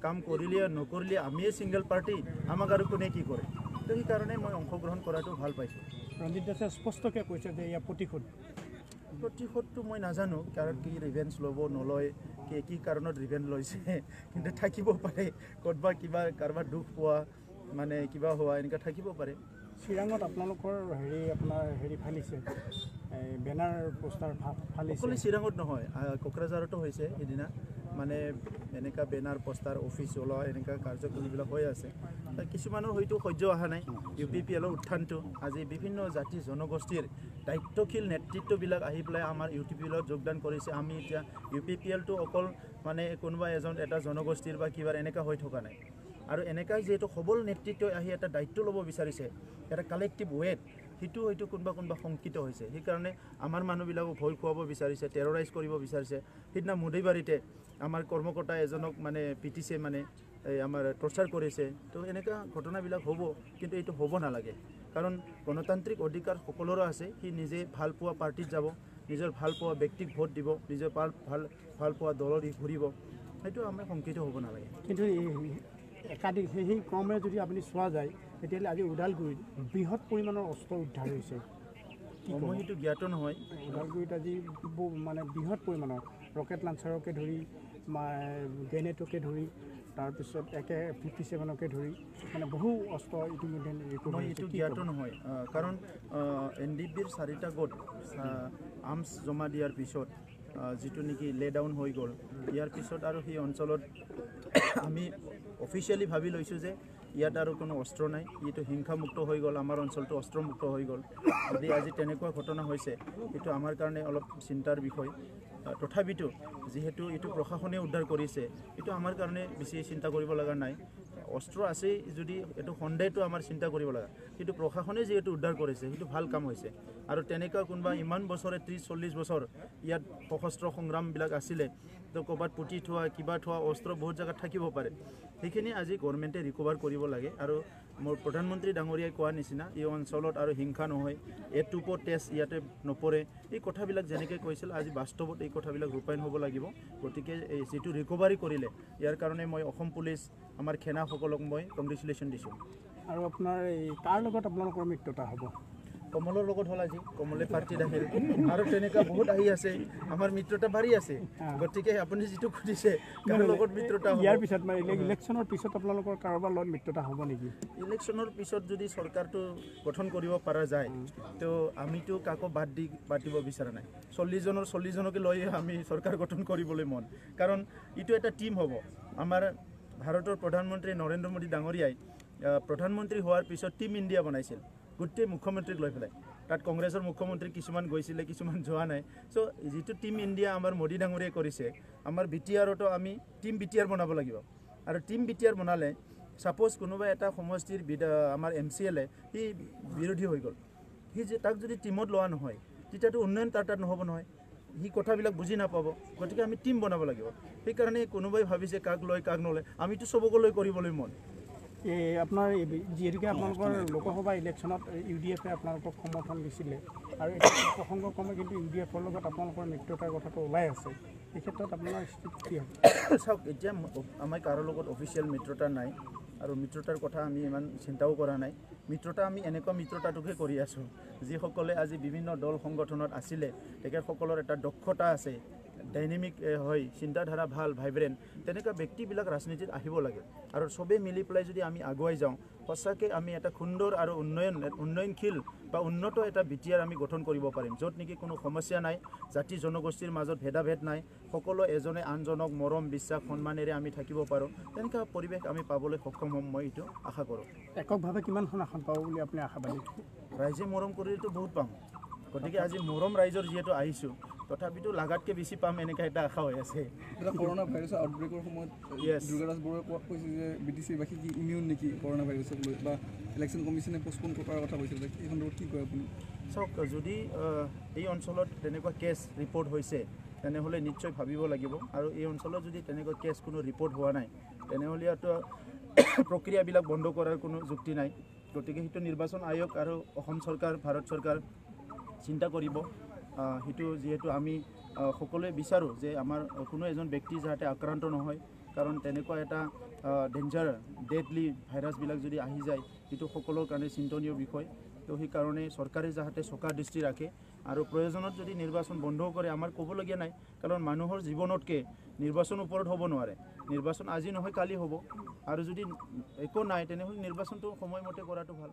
কাম কৰিলে নকৰিলে আমিয়ে সিঙ্গল পাৰ্টি আমাক আৰু কোনে কি কৰে তো এই কাৰণে মই অংশগ্ৰহণ কৰাটো ভাল পাইছোঁ ৰঞ্জিত দাসে স্পষ্টকৈ কৈছে যে ইয়াৰ প্ৰতিশোধটো মই নাজানো কাৰণ কি ৰিভেঞ্জ ল'ব নলয় কি কাৰণত ৰিভেঞ্জ লৈছে কিন্তু থাকিব পাৰে ক'তবা কিবা কাৰোবাৰ দুখ পোৱা মানে কিবা হোৱা এনেকুৱা থাকিব পাৰে চিৰাঙত আপোনালোকৰ আপোনাৰ ফালিছে বেনাৰ পোষ্টাৰ ফালিছে অকলে চিৰাঙত নহয় কোকৰাঝাৰতো হৈছে সেইদিনা মানে এনেকা বেনাৰ পোষ্টাৰ অফিচ ওলোৱা এনেকা কাৰ্যকলাপবিলাক হৈ আছে কিছুমানৰ হয়তো সহ্য অহা নাই UPPL উত্থানটো আজি বিভিন্ন জাতি জনগোষ্ঠীৰ দায়িত্বশীল নেতৃত্ববিলাক আহি পেলাই আমাৰ UPPL যোগদান কৰিছে আমি এতিয়া UPPLটো অকল মানে কোনোবা এটা জনগোষ্ঠীৰ বা কিবা এনেকা হৈ থকা নাই আৰু এনেকা যেহেতু সবল নেতৃত্ব আহি এটা দায়িত্ব ল'ব বিচাৰিছে এটা কালেক্টিভ ৱেট সেইটো হয়তো কোনোবা শংকিত হৈছে সেইকাৰণে আমাৰ মানুহবিলাকক ভয় খুৱাব বিচাৰিছে টেৰৰাইজ কৰিব বিচাৰিছে সেইদিনা মুদৈবাৰীতে আমাৰ কৰ্মকৰ্তা এজনক মানে পিটিছে মানে আমাৰ টৰ্চাৰ কৰিছে তো এনেকা ঘটনাবিলাক হ'ব কিন্তু এইটো হ'ব নালাগে কাৰণ গণতান্ত্ৰিক অধিকাৰ সকলোৰে আছে সি নিজে ভাল পোৱা পাৰ্টিত যাব নিজৰ ভাল পোৱা ব্যক্তিক ভোট দিব নিজৰ ভাল পোৱা দলৰ ঘূৰিব সেইটো আমাৰ শংকিত হ'ব নালাগে কিন্তু একাধিক সেই ক্ৰমে যদি আপুনি চোৱা যায় তেতিয়াহ'লে আজি ওদালগুৰিত বৃহৎ পৰিমাণৰ অস্ত্ৰ উদ্ধাৰ হৈছে মই সেইটো জ্ঞাত নহয় ওদালগুৰিত আজি মানে বৃহৎ পৰিমাণৰ ৰকেট লাঞ্চাৰকে ধৰি গ্ৰেনেডকে ধৰি তাৰপিছত AK-57কে ধৰি মানে বহু অস্ত্ৰ ইতিমধ্যে মই এইটো জ্ঞাত নহয় কাৰণ NDBৰ 4টা গোট আৰ্মছ জমা দিয়াৰ পিছত যেটো নেকি লে ডাউন হৈ গ'ল ইয়াৰ পিছত আৰু সেই অঞ্চলত আমি অফিচিয়ালি ভাবি লৈছোঁ যে ইয়াত আৰু কোনো অস্ত্ৰ নাই এইটো হিংসামুক্ত হৈ গ'ল আমাৰ অঞ্চলটো অস্ত্ৰমুক্ত হৈ গ'ল যদি আজি তেনেকুৱা ঘটনা হৈছে এইটো আমাৰ কাৰণে অলপ চিন্তাৰ বিষয় তথাপিতো যেহেতু এইটো প্ৰশাসনে উদ্ধাৰ কৰিছে এইটো আমাৰ কাৰণে বেছি চিন্তা কৰিব লগা নাই অস্ত্ৰ আছে যদি এইটো সন্দেহটো আমাৰ চিন্তা কৰিব লগা কিন্তু প্ৰশাসনে যেহেতু উদ্ধাৰ কৰিছে সেইটো ভাল কাম হৈছে আৰু তেনেকুৱা কোনোবা ইমান বছৰে 30-40 বছৰ ইয়াত সশস্ত্ৰ সংগ্ৰামবিলাক আছিলে তো ক'ৰবাত পুতি থোৱা কিবা থোৱা অস্ত্ৰ বহুত জেগাত থাকিব পাৰে সেইখিনি আজি গভৰ্ণমেণ্টে ৰিকভাৰ কৰিব লাগে আৰু মোৰ প্ৰধানমন্ত্ৰী ডাঙৰীয়াই কোৱা নিচিনা এই অঞ্চলত আৰু হিংসা নহয় এটুপো টেষ্ট ইয়াতে নপৰে এই কথাবিলাক যেনেকৈ কৈছিল আজি বাস্তৱত এই কথাবিলাক ৰূপায়ণ হ'ব লাগিব গতিকে এই যিটো ৰিকভাৰী কৰিলে ইয়াৰ কাৰণে মই অসম পুলিচ আমাৰ সেনাসকলক মই কংগ্ৰেচুলেশ্যন দিছোঁ আৰু আপোনাৰ এই কাৰ লগত আপোনালোকৰ মিত্ৰতা হ'ব কমলৰ লগত হ'ল আজি কমলে পাৰ্টিত আহিল আৰু তেনেকুৱা বহুত আহি আছে আমাৰ মিত্ৰতা বাঢ়ি আছে গতিকে আপুনি যিটো সুধিছে কাৰ লগত মিত্ৰতা হ'ব ইয়াৰ পিছত মানে ইলেকশ্যনৰ পিছত আপোনালোকৰ কাৰোবাৰ লগত মিত্ৰতা হ'ব নেকি ইলেকশ্যনৰ পিছত যদি চৰকাৰটো গঠন কৰিব পৰা যায় তো আমিতো কাকো বাদ দি পাতিব বিচৰা নাই 40 জনকে লৈ আমি চৰকাৰ গঠন কৰিবলৈ মন কাৰণ এইটো এটা টিম হ'ব আমাৰ ভাৰতৰ প্ৰধানমন্ত্ৰী নৰেন্দ্ৰ মোদী ডাঙৰীয়াই প্ৰধানমন্ত্ৰী হোৱাৰ পিছত টিম ইণ্ডিয়া বনাইছিল গোটেই মুখ্যমন্ত্ৰীক লৈ পেলাই তাত কংগ্ৰেছৰ মুখ্যমন্ত্ৰী কিছুমান গৈছিলে কিছুমান যোৱা নাই চ' যিটো টিম ইণ্ডিয়া আমাৰ মোদী ডাঙৰীয়াই কৰিছে আমাৰ BTRতো আমি টিম BTR বনাব লাগিব আৰু টিম BTR বনালে সাপোজ কোনোবা এটা সমষ্টিৰ আমাৰ MCLA সি বিৰোধী হৈ গ'ল সি যে তাক যদি টিমত লোৱা নহয় তেতিয়াতো উন্নয়ন তাত নহ'ব নহয় সি কথাবিলাক বুজি নাপাব গতিকে আমি টিম বনাব লাগিব সেইকাৰণে কোনোবাই ভাবিছে কাক লয় কাক নলয় আমিতো চবকলৈ কৰিবলৈ মন আপোনাৰ যিহেতুকে আপোনালোকৰ লোকসভা ইলেকশ্যনত UDFে আপোনালোকক সমৰ্থন দিছিলে আৰু প্ৰসংগক্ৰমে কিন্তু UDFৰ লগত আপোনালোকৰ মিত্ৰতাৰ কথাটো ওলাই আছে এই ক্ষেত্ৰত আপোনাৰ স্থিতি কি হ'ব চাওক এতিয়া আমাৰ কাৰো লগত অফিচিয়েল মিত্ৰতা নাই আৰু মিত্ৰতাৰ কথা আমি ইমান চিন্তাও কৰা নাই মিত্ৰতা আমি এনেকুৱা মিত্ৰতাটোকে কৰি আছোঁ যিসকলে আজি বিভিন্ন দল সংগঠনত আছিলে তেখেতসকলৰ এটা দক্ষতা আছে ডাইনামিক হয় চিন্তাধাৰা ভাল ভাইব্ৰেণ্ট তেনেকুৱা ব্যক্তিবিলাক ৰাজনীতিত আহিব লাগে আৰু চবেই মিলি পেলাই যদি আমি আগুৱাই যাওঁ সঁচাকৈ আমি এটা সুন্দৰ আৰু উন্নয়নশীল বা উন্নত এটা BTR আমি গঠন কৰিব পাৰিম য'ত নেকি কোনো সমস্যা নাই জাতি জনগোষ্ঠীৰ মাজত ভেদাভেদ নাই সকলো এজনে আনজনক মৰম বিশ্বাস সন্মানেৰে আমি থাকিব পাৰোঁ তেনেকুৱা পৰিৱেশ আমি পাবলৈ সক্ষম হ'ম মই এইটো আশা কৰোঁ এককভাৱে কিমানখন আসন পাব বুলি আপুনি আশাবাদী ৰাইজে মৰম কৰিলেতো বহুত পাম গতিকে আজি মৰম ৰাইজৰ যিহেতু আহিছোঁ তথাপিতো লাগাতকৈ বেছি পাম এনেকুৱা এটা আশা হৈ আছে কৰোণা ভাইৰাছৰ আউটব্ৰেকৰ সময়ত দুৰ্গাদাস বৰুৱাই কোৱা কৈছে যে BTC-বাসী কি ইমিউন নেকি কৰোণা ভাইৰাছক লৈ বা ইলেকশ্যন কমিশ্যনে পষ্টপন কৰাৰ কথা কৈছিল এই সন্দৰ্ভত কি কয় আপুনি চাওক যদি এই অঞ্চলত তেনেকুৱা কেছ ৰিপৰ্ট হৈছে তেনেহ'লে নিশ্চয় ভাবিব লাগিব আৰু এই অঞ্চলত যদি তেনেকুৱা কেছ কোনো ৰিপৰ্ট হোৱা নাই তেনেহ'লেতো প্ৰক্ৰিয়াবিলাক বন্ধ কৰাৰ কোনো যুক্তি নাই গতিকে সেইটো নিৰ্বাচন আয়োগ আৰু অসম চৰকাৰ ভাৰত চৰকাৰ চিন্তা কৰিব সেইটো যিহেতু আমি সকলোৱে বিচাৰোঁ যে আমাৰ কোনো এজন ব্যক্তি যাতে আক্ৰান্ত নহয় কাৰণ তেনেকুৱা এটা ডেঞ্জাৰ ডেডলি ভাইৰাছবিলাক যদি আহি যায় সেইটো সকলোৰ কাৰণে চিন্তনীয় বিষয় তো সেইকাৰণে চৰকাৰে যাতে চোকা দৃষ্টি ৰাখে আৰু প্ৰয়োজনত যদি নিৰ্বাচন বন্ধও কৰে আমাৰ ক'বলগীয়া নাই কাৰণ মানুহৰ জীৱনতকৈ নিৰ্বাচন ওপৰত হ'ব নোৱাৰে নিৰ্বাচন আজি নহয় কালি হ'ব আৰু যদি একো নাই তেনেহ'লে নিৰ্বাচনটো সময়মতে কৰাটো ভাল